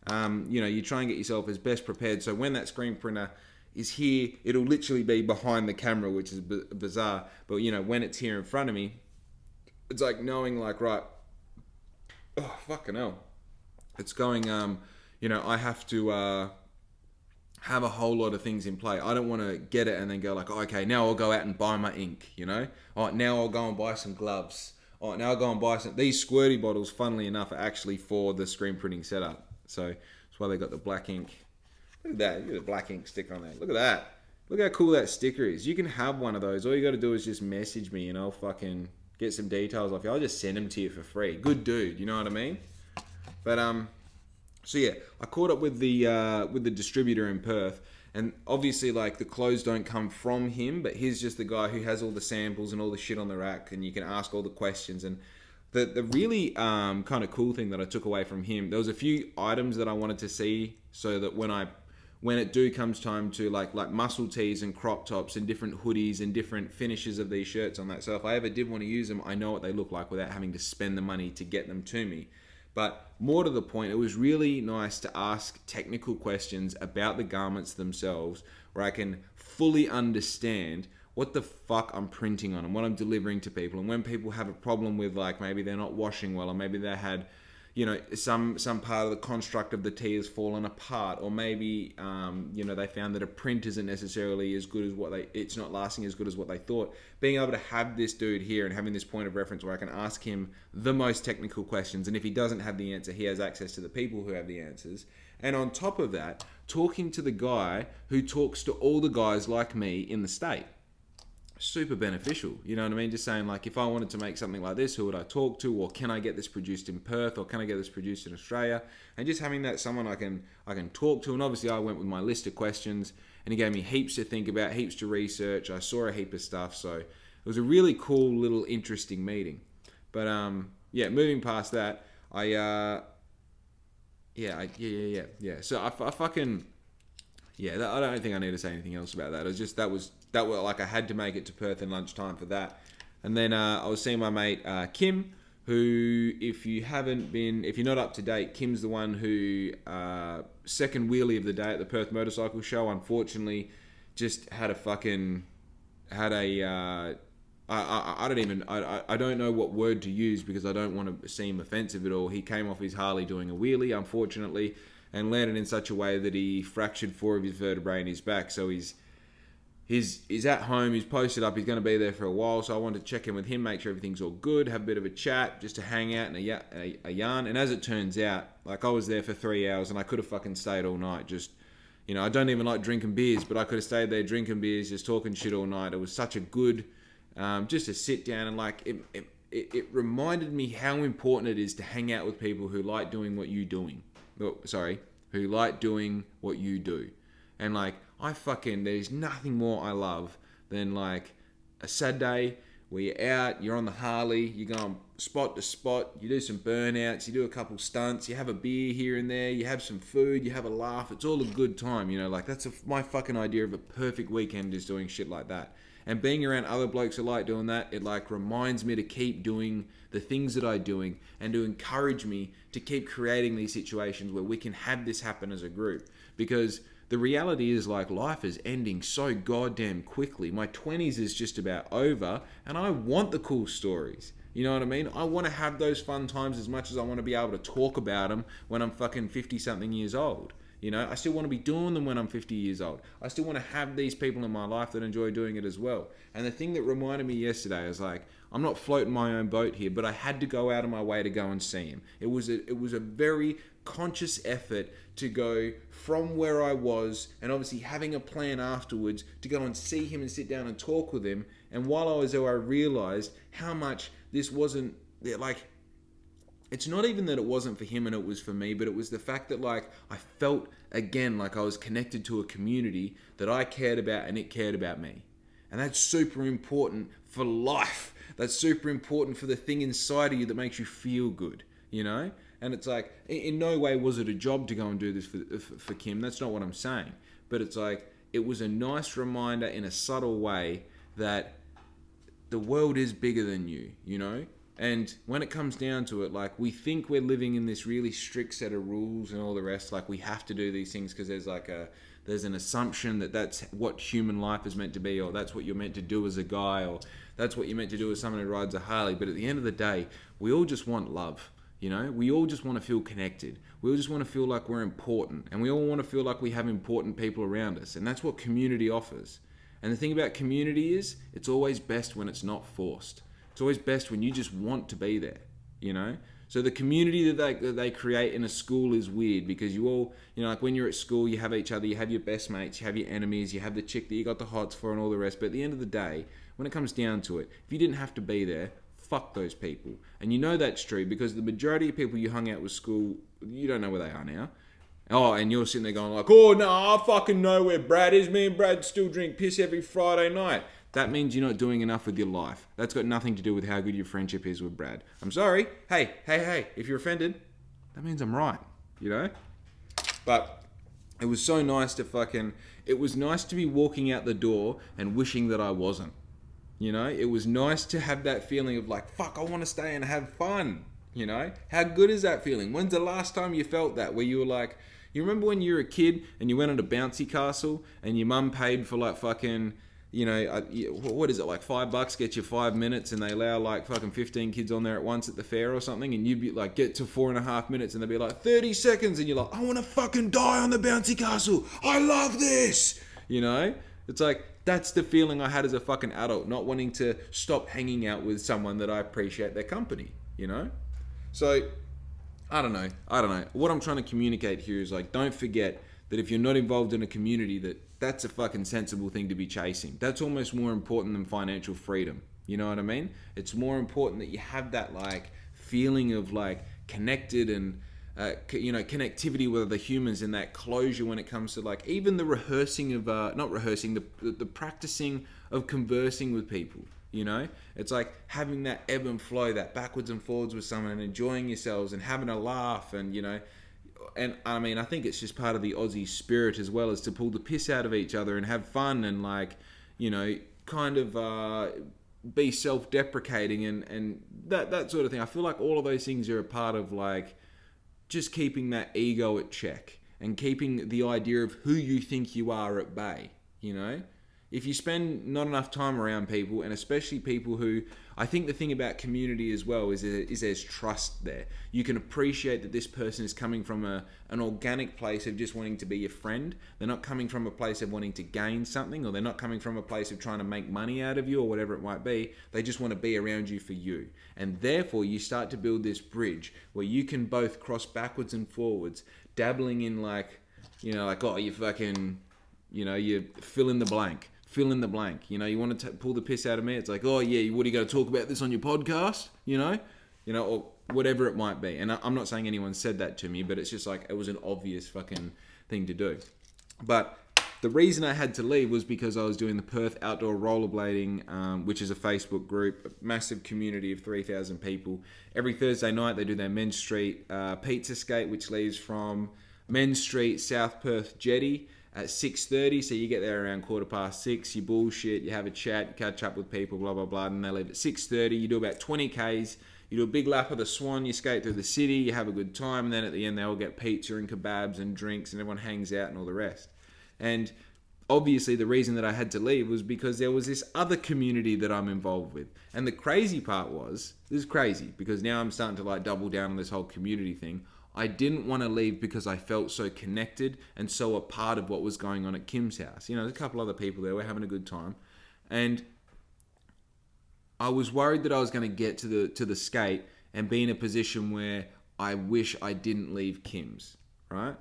you try and get yourself as best prepared. So when that screen printer is here, it'll literally be behind the camera, which is bizarre. But when it's here in front of me, it's like knowing like, right, oh, fucking hell. It's going, I have to have a whole lot of things in play. I don't want to get it and then go like, oh, okay, now I'll go out and buy my ink, Oh, now I'll go and buy some gloves. Oh, now I'll go and buy these squirty bottles, funnily enough, are actually for the screen printing setup. So that's why they got the black ink. Look at that. Look at the black ink sticker on there. Look at that. Look how cool that sticker is. You can have one of those. All you got to do is just message me and I'll fucking get some details off you. I'll just send them to you for free. Good dude. You know what I mean? But, so yeah, I caught up with the distributor in Perth, and obviously like the clothes don't come from him, but he's just the guy who has all the samples and all the shit on the rack, and you can ask all the questions. And the really kind of cool thing that I took away from him, there was a few items that I wanted to see so that when it comes time to like muscle tees and crop tops and different hoodies and different finishes of these shirts on that. So if I ever did want to use them, I know what they look like without having to spend the money to get them to me. But more to the point, it was really nice to ask technical questions about the garments themselves where I can fully understand what the fuck I'm printing on and what I'm delivering to people. And when people have a problem with like maybe they're not washing well, or maybe they had some part of the construct of the tee has fallen apart, or maybe they found that a print isn't necessarily as good as it's not lasting as good as what they thought. Being able to have this dude here and having this point of reference where I can ask him the most technical questions, and if he doesn't have the answer, he has access to the people who have the answers. And on top of that, talking to the guy who talks to all the guys like me in the state. Super beneficial, you know what I mean? Just saying like, if I wanted to make something like this, who would I talk to? Or can I get this produced in Perth? Or can I get this produced in Australia? And just having that someone I can talk to. And obviously I went with my list of questions and he gave me heaps to think about, heaps to research. I saw a heap of stuff. So it was a really cool little interesting meeting. But moving past that, I So I fucking... I don't think I need to say anything else about that. It was just that was like I had to make it to Perth in lunchtime for that. And then I was seeing my mate Kim, who if you're not up to date, Kim's the one who second wheelie of the day at the Perth Motorcycle Show. Unfortunately, just had a I don't know what word to use because I don't want to seem offensive at all. He came off his Harley doing a wheelie, unfortunately, and landed in such a way that he fractured 4 of his vertebrae in his back. So he's at home, he's posted up, he's going to be there for a while. So I wanted to check in with him, make sure everything's all good, have a bit of a chat, just to hang out and a yarn. And as it turns out, like I was there for 3 hours and I could have fucking stayed all night. Just, I don't even like drinking beers, but I could have stayed there drinking beers, just talking shit all night. It was such a good, just to sit down and like, it reminded me how important it is to hang out with people who like doing what you're doing. Who like doing what you do. And like, there's nothing more I love than like a Saturday where you're out, you're on the Harley, you're going spot to spot, you do some burnouts, you do a couple stunts, you have a beer here and there, you have some food, you have a laugh. It's all a good time, you know, like that's my fucking idea of a perfect weekend, is doing shit like that. And being around other blokes who like doing that, it like reminds me to keep doing the things that I'm doing and to encourage me to keep creating these situations where we can have this happen as a group. Because the reality is, like, life is ending so goddamn quickly. My 20s is just about over, and I want the cool stories. You know what I mean? I want to have those fun times as much as I want to be able to talk about them when I'm fucking 50-something years old. You know, I still want to be doing them when I'm 50 years old. I still want to have these people in my life that enjoy doing it as well. And the thing that reminded me yesterday is, like, I'm not floating my own boat here, but I had to go out of my way to go and see him. It was a very conscious effort to go from where I was, and obviously having a plan afterwards to go and see him and sit down and talk with him. And while I was there, I realized how much this wasn't, like, it's not even that it wasn't for him and it was for me, but it was the fact that, like, I felt again like I was connected to a community that I cared about and it cared about me. And that's super important for life. That's super important for the thing inside of you that makes you feel good, you know? And it's like, in no way was it a job to go and do this for Kim. That's not what I'm saying. But it's like, it was a nice reminder in a subtle way that the world is bigger than you, you know? And when it comes down to it, like, we think we're living in this really strict set of rules and all the rest. Like, we have to do these things because there's an assumption that that's what human life is meant to be, or that's what you're meant to do as a guy, or that's what you're meant to do as someone who rides a Harley. But at the end of the day, we all just want love. You know, we all just want to feel connected. We all just want to feel like we're important. And we all want to feel like we have important people around us. And that's what community offers. And the thing about community is, it's always best when it's not forced. It's always best when you just want to be there, you know? So the community that they create in a school is weird, because you all, you know, like when you're at school, you have each other, you have your best mates, you have your enemies, you have the chick that you got the hots for and all the rest. But at the end of the day, when it comes down to it, if you didn't have to be there, fuck those people. And you know that's true because the majority of people you hung out with school, you don't know where they are now. Oh, and you're sitting there going like, oh, no, I fucking know where Brad is. Me and Brad still drink piss every Friday night. That means you're not doing enough with your life. That's got nothing to do with how good your friendship is with Brad. I'm sorry. Hey, if you're offended, that means I'm right, you know? But it was so nice it was nice to be walking out the door and wishing that I wasn't. You know, it was nice to have that feeling of like, fuck, I want to stay and have fun. You know, how good is that feeling? When's the last time you felt that, where you were like, you remember when you were a kid and you went on a bouncy castle and your mum paid for like fucking, you know, what is it, like $5, get you 5 minutes, and they allow like fucking 15 kids on there at once at the fair or something, and you'd be like, get to 4.5 minutes and they'd be like 30 seconds and you're like, I want to fucking die on the bouncy castle. I love this. You know, it's like, that's the feeling I had as a fucking adult, not wanting to stop hanging out with someone that I appreciate their company, you know? So, I don't know. What I'm trying to communicate here is like, don't forget that if you're not involved in a community, that's a fucking sensible thing to be chasing. That's almost more important than financial freedom. You know what I mean? It's more important that you have that like feeling of like connected and connectivity with other humans, and that closure when it comes to like even the rehearsing of the practicing of conversing with people. You know, it's like having that ebb and flow, that backwards and forwards with someone, and enjoying yourselves and having a laugh, and you know, and I mean, I think it's just part of the Aussie spirit as well, as to pull the piss out of each other and have fun and like, you know, kind of be self-deprecating and that sort of thing. I feel like all of those things are a part of like just keeping that ego at check and keeping the idea of who you think you are at bay, you know? If you spend not enough time around people, and especially people who, I think the thing about community as well is there's trust there. You can appreciate that this person is coming from an organic place of just wanting to be your friend. They're not coming from a place of wanting to gain something, or they're not coming from a place of trying to make money out of you or whatever it might be. They just want to be around you for you. And therefore you start to build this bridge where you can both cross backwards and forwards, dabbling in like, you know, like, oh, you fucking, you know, you fill in the blank. You know, you want to pull the piss out of me. It's like, oh yeah, what are you going to talk about this on your podcast? You know, or whatever it might be. And I'm not saying anyone said that to me, but it's just like, it was an obvious fucking thing to do. But the reason I had to leave was because I was doing the Perth Outdoor Rollerblading, which is a Facebook group, a massive community of 3,000 people. Every Thursday night they do their Men's Street pizza skate, which leaves from Men's Street, South Perth Jetty at 6:30. So you get there around 6:15, you bullshit, you have a chat, you catch up with people, blah, blah, blah. And they leave at 6:30. You do about 20 Ks. You do a big lap of the Swan, you skate through the city, you have a good time. And then at the end, they all get pizza and kebabs and drinks and everyone hangs out and all the rest. And obviously the reason that I had to leave was because there was this other community that I'm involved with. And the crazy part was, this is crazy because now I'm starting to like double down on this whole community thing. I didn't want to leave because I felt so connected and so a part of what was going on at Kim's house. You know, there's a couple other people there, we're having a good time. And I was worried that I was going to get to the skate and be in a position where I wish I didn't leave Kim's, right?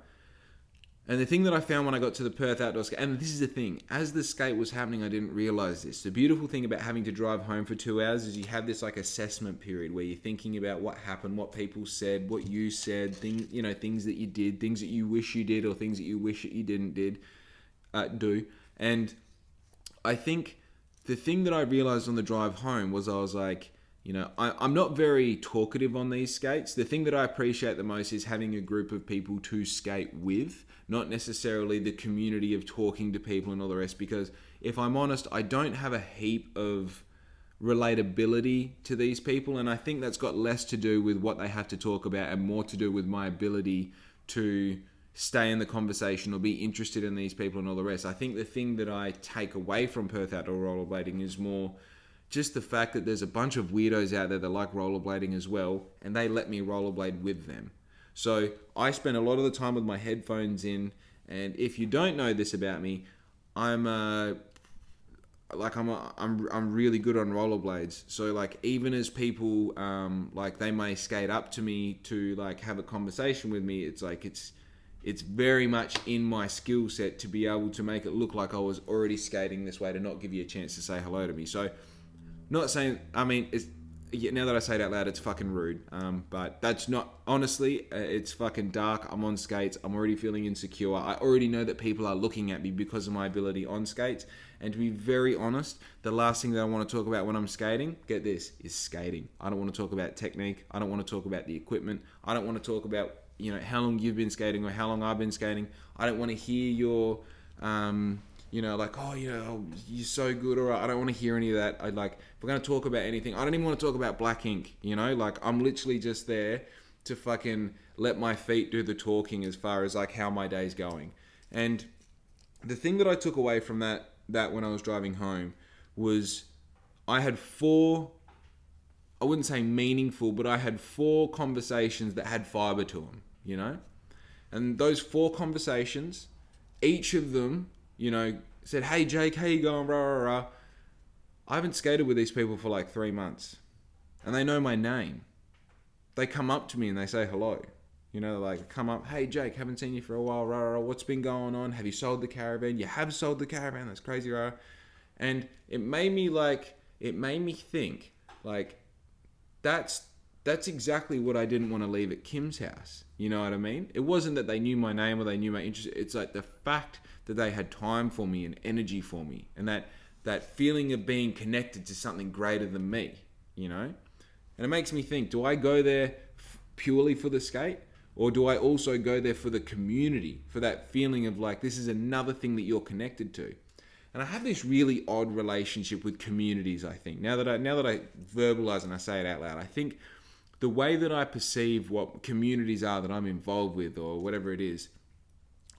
And the thing that I found when I got to the Perth Outdoor Skate, and this is the thing, as the skate was happening, I didn't realize this. The beautiful thing about having to drive home for 2 hours is you have this like assessment period where you're thinking about what happened, what people said, what you said, things that you did, things that you wish you did, or things that you wish that you didn't do. And I think the thing that I realized on the drive home was I was like, I'm not very talkative on these skates. The thing that I appreciate the most is having a group of people to skate with, not necessarily the community of talking to people and all the rest. Because if I'm honest, I don't have a heap of relatability to these people. And I think that's got less to do with what they have to talk about and more to do with my ability to stay in the conversation or be interested in these people and all the rest. I think the thing that I take away from Perth Outdoor Rollerblading is more just the fact that there's a bunch of weirdos out there that like rollerblading as well, and they let me rollerblade with them. So I spend a lot of the time with my headphones in, and if you don't know this about me, I'm really good on rollerblades. So like even as people like they may skate up to me to like have a conversation with me, it's very much in my skill set to be able to make it look like I was already skating this way to not give you a chance to say hello to me. So not saying, I mean, now that I say it out loud, it's fucking rude. But that's not, honestly, it's fucking dark. I'm on skates. I'm already feeling insecure. I already know that people are looking at me because of my ability on skates. And to be very honest, the last thing that I want to talk about when I'm skating, get this, is skating. I don't want to talk about technique. I don't want to talk about the equipment. I don't want to talk about, how long you've been skating or how long I've been skating. I don't want to hear your, you're so good, or I don't want to hear any of that. If we're going to talk about anything, I don't even want to talk about BLXCK INK, I'm literally just there to fucking let my feet do the talking as far as like how my day's going. And the thing that I took away from that when I was driving home was I had I wouldn't say meaningful, but I had 4 conversations that had fiber to them, And those 4 conversations, each of them, said, "Hey Jake, how you going?" Rah, rah, rah. I haven't skated with these people for like 3 months, and they know my name. They come up to me and they say hello. Come up, "Hey Jake, haven't seen you for a while. Rah, rah, rah. What's been going on? Have you sold the caravan?" "You have sold the caravan. That's crazy, rah." And it made me think that's exactly what I didn't want to leave at Kim's house. You know what I mean? It wasn't that they knew my name or they knew my interest. It's like the fact that they had time for me and energy for me, and that feeling of being connected to something greater than me, And it makes me think, do I go there purely for the skate? Or do I also go there for the community, for that feeling of like, this is another thing that you're connected to? And I have this really odd relationship with communities, I think. Now that I verbalize and I say it out loud, I think the way that I perceive what communities are that I'm involved with or whatever it is,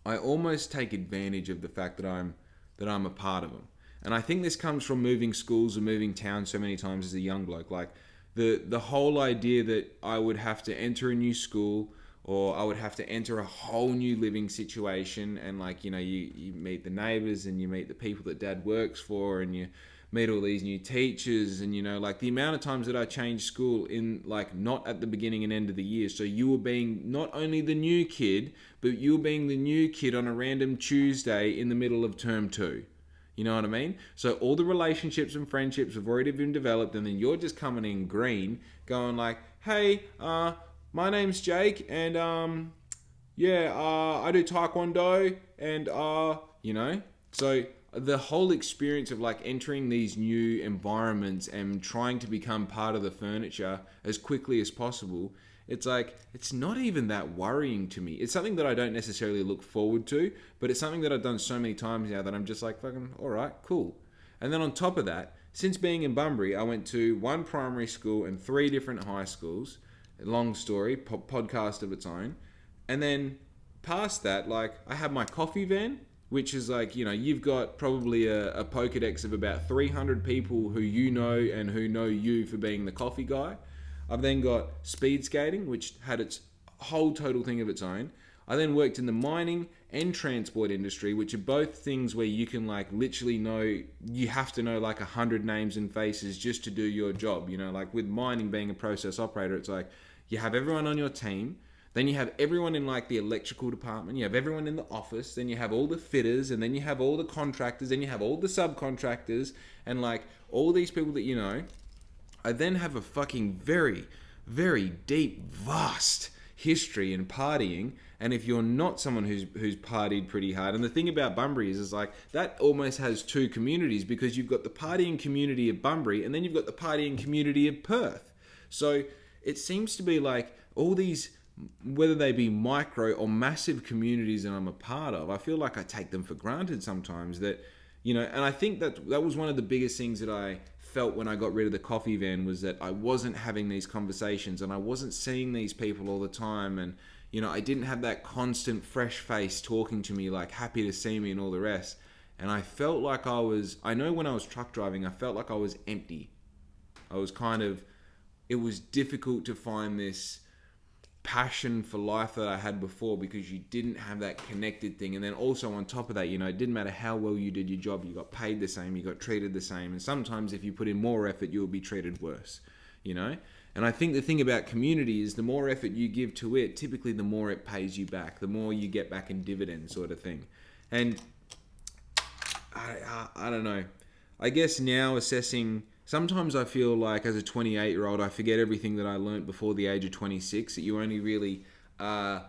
I almost take advantage of the fact that I'm a part of them. And I think this comes from moving schools and moving towns so many times as a young bloke. Like the whole idea that I would have to enter a new school or I would have to enter a whole new living situation, and you meet the neighbors and you meet the people that dad works for and you meet all these new teachers, and the amount of times that I changed school in not at the beginning and end of the year. So you were being not only the new kid, but you were being the new kid on a random Tuesday in the middle of term 2. You know what I mean? So all the relationships and friendships have already been developed, and then you're just coming in green going like, "Hey, my name's Jake, and I do Taekwondo, and So the whole experience of like entering these new environments and trying to become part of the furniture as quickly as possible, it's like, it's not even that worrying to me. It's something that I don't necessarily look forward to, but it's something that I've done so many times now that I'm just like, fucking, all right, cool. And then on top of that, since being in Bunbury, I went to one primary school and 3 different high schools. Long story, podcast of its own. And then past that, like, I have my coffee van, which is like, you know, you've got probably a Pokedex of about 300 people who you know and who know you for being the coffee guy. I've then got speed skating, which had its whole total thing of its own. I then worked in the mining and transport industry, which are both things where you can like literally know, you have to know like 100 names and faces just to do your job. You know, like with mining, being a process operator, it's like you have everyone on your team. Then you have everyone in like the electrical department, you have everyone in the office, then you have all the fitters, and then you have all the contractors, then you have all the subcontractors, and like all these people that you know. I then have a fucking very, very deep, vast history in partying, and if you're not someone who's partied pretty hard, and the thing about Bunbury is like that almost has 2 communities, because you've got the partying community of Bunbury, and then you've got the partying community of Perth. So it seems to be like all these, whether they be micro or massive communities that I'm a part of, I feel like I take them for granted sometimes. That, you know, and I think that was one of the biggest things that I felt when I got rid of the coffee van, was that I wasn't having these conversations and I wasn't seeing these people all the time, and you know, I didn't have that constant fresh face talking to me like happy to see me and all the rest. And I felt like I know when I was truck driving, I felt like I was empty. I was kind of, it was difficult to find this passion for life that I had before, because you didn't have that connected thing. And then also on top of that, you know, it didn't matter how well you did your job, you got paid the same, you got treated the same, and sometimes if you put in more effort, you'll be treated worse, you know. And I think the thing about community is the more effort you give to it, typically the more it pays you back, the more you get back in dividends, sort of thing. And I don't know, I guess now assessing, sometimes I feel like as a 28-year-old, I forget everything that I learned before the age of 26, that you only really are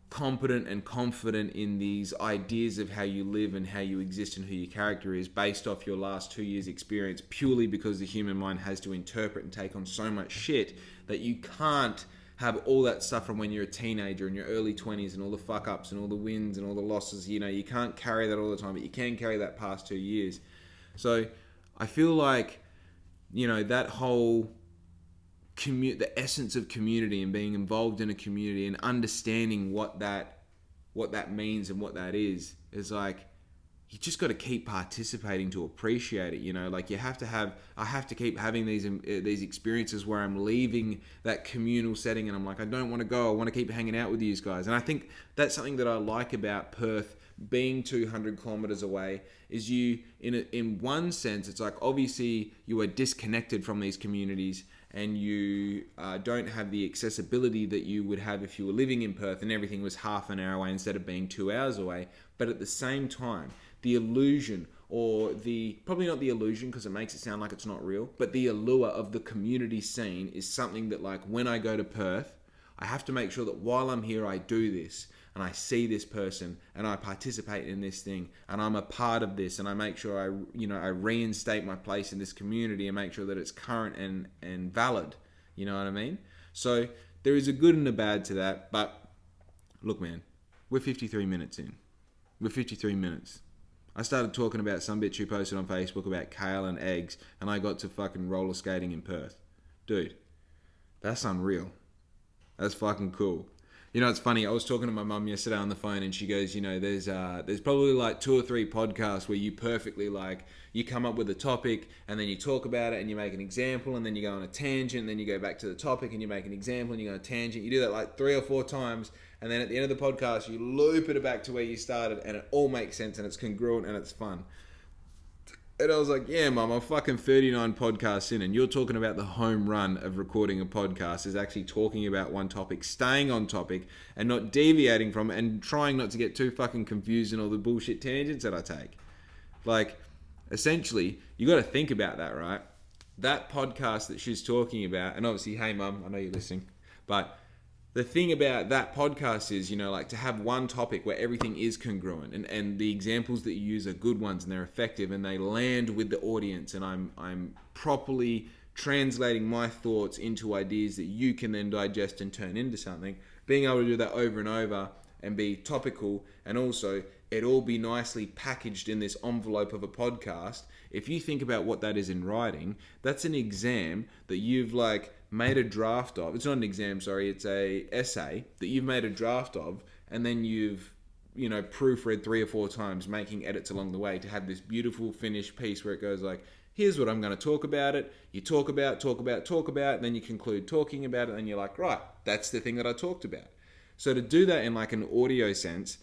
competent and confident in these ideas of how you live and how you exist and who your character is based off your last 2 years experience, purely because the human mind has to interpret and take on so much shit that you can't have all that stuff from when you're a teenager in your early 20s and all the fuck ups and all the wins and all the losses. You know, you can't carry that all the time, but you can carry that past 2 years. So I feel like, you know, that whole the essence of community and being involved in a community and understanding what that means and what that is like, you just got to keep participating to appreciate it. You know, like I have to keep having these experiences where I'm leaving that communal setting and I'm like, I don't want to go, I want to keep hanging out with these guys. And I think that's something that I like about Perth being 200 kilometers away, is you, in one sense, it's like obviously you are disconnected from these communities and you don't have the accessibility that you would have if you were living in Perth and everything was half an hour away instead of being 2 hours away. But at the same time, the illusion, or probably not the illusion because it makes it sound like it's not real, but the allure of the community scene is something that, like, when I go to Perth, I have to make sure that while I'm here I do this and I see this person and I participate in this thing and I'm a part of this, and I make sure I reinstate my place in this community and make sure that it's current and valid. You know what I mean? So there is a good and a bad to that. But look, man, we're 53 minutes in. We're 53 minutes. I started talking about some bitch who posted on Facebook about kale and eggs, and I got to fucking roller skating in Perth. Dude, that's unreal. That's fucking cool. You know, it's funny. I was talking to my mum yesterday on the phone, and she goes, you know, there's probably like 2 or 3 podcasts where you perfectly, like, you come up with a topic and then you talk about it and you make an example and then you go on a tangent and then you go back to the topic and you make an example and you go on a tangent. You do that like 3 or 4 times, and then at the end of the podcast, you loop it back to where you started, and it all makes sense and it's congruent and it's fun. And I was like, yeah, Mum, I'm fucking 39 podcasts in, and you're talking about the home run of recording a podcast is actually talking about one topic, staying on topic, and not deviating from it, and trying not to get too fucking confused in all the bullshit tangents that I take. Like, essentially, you got to think about that, right? That podcast that she's talking about, and obviously, hey, Mum, I know you're listening, but the thing about that podcast is, like to have one topic where everything is congruent and the examples that you use are good ones and they're effective and they land with the audience, and I'm properly translating my thoughts into ideas that you can then digest and turn into something. Being able to do that over and over and be topical, and also it all be nicely packaged in this envelope of a podcast. If you think about what that is in writing, that's an exam that you've made a draft of. It's not an exam, sorry, it's a essay that you've made a draft of, and then you've proofread 3 or 4 times, making edits along the way to have this beautiful finished piece where it goes here's what I'm going to talk about it. You talk about, and then you conclude talking about it, and you're like, right, that's the thing that I talked about. So to do that in an audio sense,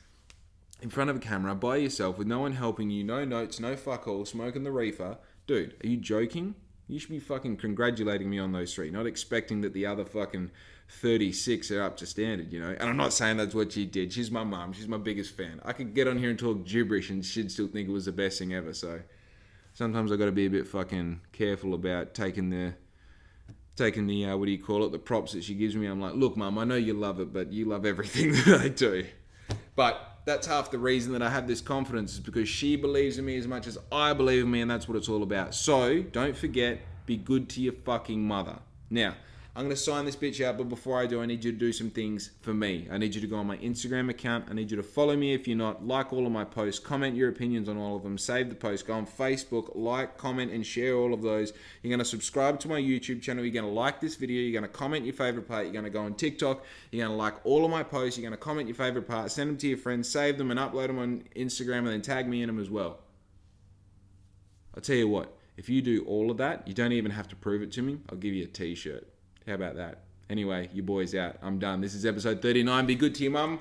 in front of a camera, by yourself, with no one helping you, no notes, no fuck all, smoking the reefer, dude, are you joking? You should be fucking congratulating me on those 3, not expecting that the other fucking 36 are up to standard, And I'm not saying that's what she did. She's my mum. She's my biggest fan. I could get on here and talk gibberish and she'd still think it was the best thing ever, so sometimes I got to be a bit fucking careful about taking the the props that she gives me. I'm like, look, Mum, I know you love it, but you love everything that I do. But that's half the reason that I have this confidence, is because she believes in me as much as I believe in me, and that's what it's all about. So don't forget, be good to your fucking mother. Now, I'm going to sign this bitch out, but before I do, I need you to do some things for me. I need you to go on my Instagram account. I need you to follow me if you're not. Like all of my posts. Comment your opinions on all of them. Save the post. Go on Facebook. Like, comment, and share all of those. You're going to subscribe to my YouTube channel. You're going to like this video. You're going to comment your favorite part. You're going to go on TikTok. You're going to like all of my posts. You're going to comment your favorite part. Send them to your friends. Save them and upload them on Instagram, and then tag me in them as well. I'll tell you what. If you do all of that, you don't even have to prove it to me. I'll give you a t-shirt. How about that? Anyway, your boy's out. I'm done. This is episode 39. Be good to your mum.